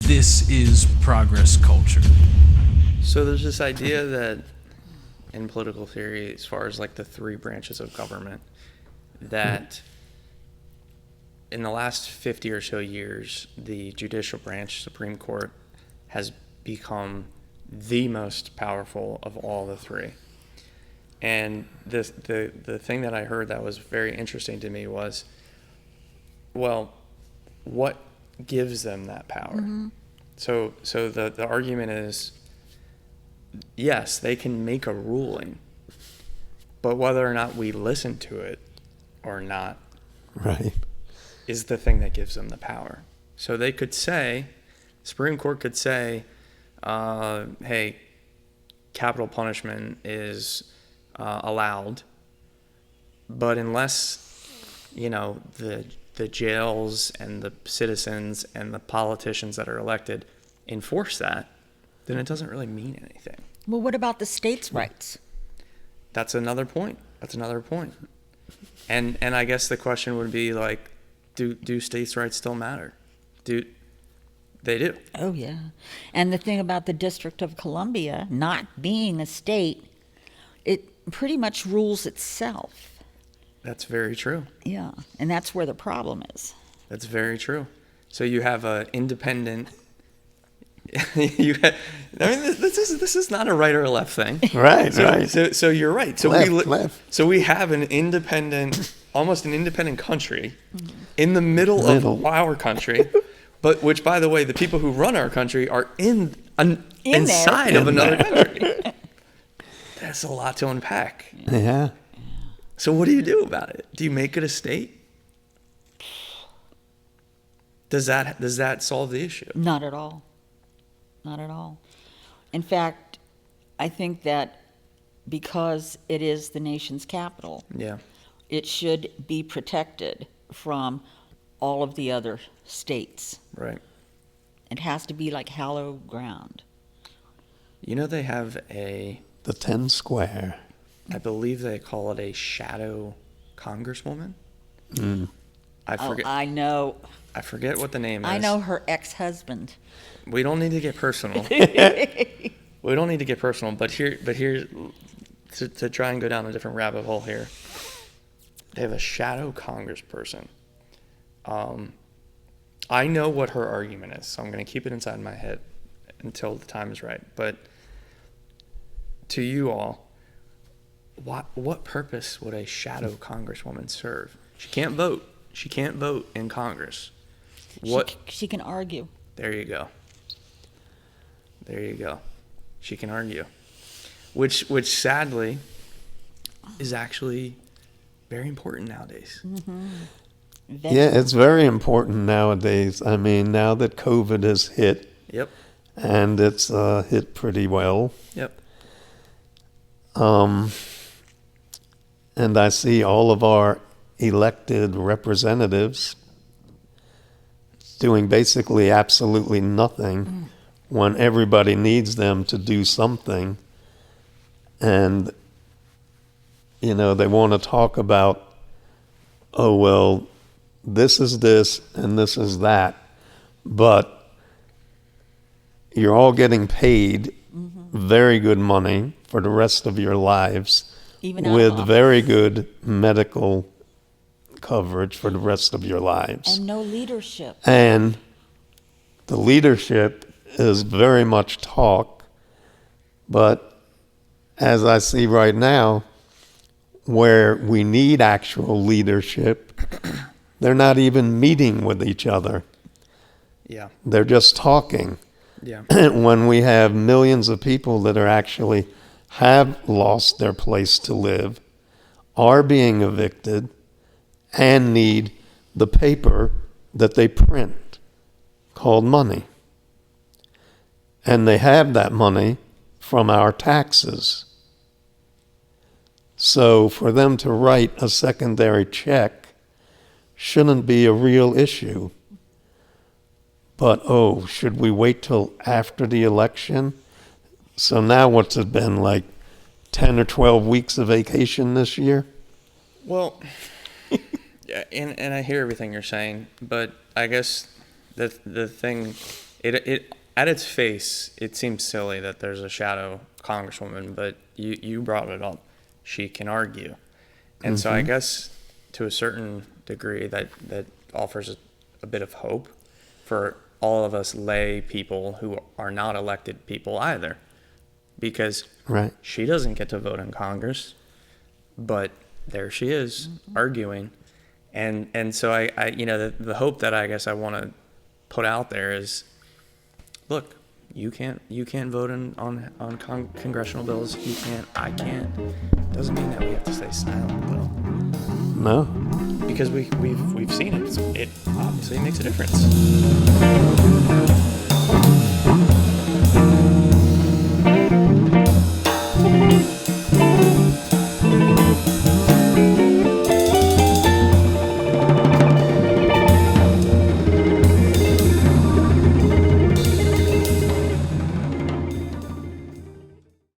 This is Progress Culture. So there's this idea that in political theory, as far as like the three branches of government, that in the last 50 or so years, the judicial branch, Supreme Court, has become the most powerful of all the three. And the thing that I heard that was very interesting to me was, well, what gives them that power? Mm-hmm. So the argument is, yes, they can make a ruling, but whether or not we listen to it or not, right, is the thing that gives them the power. So they could say, Supreme Court could say, hey, capital punishment is allowed, but unless, the jails and the citizens and the politicians that are elected enforce that, then it doesn't really mean anything. Well, what about the states' rights? That's another point. And I guess the question would be like, do states' rights still matter? They do. Oh, yeah. And the thing about the District of Columbia not being a state, it pretty much rules itself. That's very true. Yeah, and that's where the problem is. That's very true. So you have an independent. This is not a right or a left thing. Right. So you're right. So left. So we have an independent, almost an independent country, in the middle of our country, but which, by the way, the people who run our country are inside of another country. That's a lot to unpack. Yeah. So what do you do about it? Do you make it a state? Does that solve the issue? Not at all. Not at all. In fact, I think that because it is the nation's capital, it should be protected from all of the other states. Right. It has to be like hallowed ground. They have the 10 square. I believe they call it a shadow congresswoman. I forget. I know. I forget what the name is. I know her ex-husband. We don't need to get personal. But here, to try and go down a different rabbit hole here, they have a shadow congressperson. I know what her argument is, so I'm going to keep it inside my head until the time is right. But to you all, what purpose would a shadow congresswoman serve? She can't vote. She can't vote in Congress. She can argue. There you go. She can argue, which sadly is actually very important nowadays. Mm-hmm. Yeah, it's very important nowadays. I mean, now that COVID has hit. Yep. And it's hit pretty well. Yep. And I see all of our elected representatives doing basically absolutely nothing when everybody needs them to do something. And, they want to talk about, oh, well, this is this and this is that. But you're all getting paid very good money for the rest of your lives, even with very good medical coverage for the rest of your lives. And no leadership. And the leadership is very much talk, but as I see right now, where we need actual leadership, they're not even meeting with each other. Yeah. They're just talking. Yeah. When we have millions of people that have lost their place to live, are being evicted, and need the paper that they print called money. And they have that money from our taxes. So for them to write a secondary check shouldn't be a real issue. But, should we wait till after the election? So now what's it been, like 10 or 12 weeks of vacation this year? Well, yeah, and I hear everything you're saying, but I guess the thing it at its face, it seems silly that there's a shadow congresswoman, but you brought it up. She can argue. And so I guess to a certain degree that offers a bit of hope for all of us lay people who are not elected people either. Because she doesn't get to vote in Congress, but there she is arguing. And so I the hope that I guess I want to put out there is, look, you can't vote on congressional bills. You can't. I can't. Doesn't mean that we have to stay silent, though. No. Because we've seen it. It obviously makes a difference.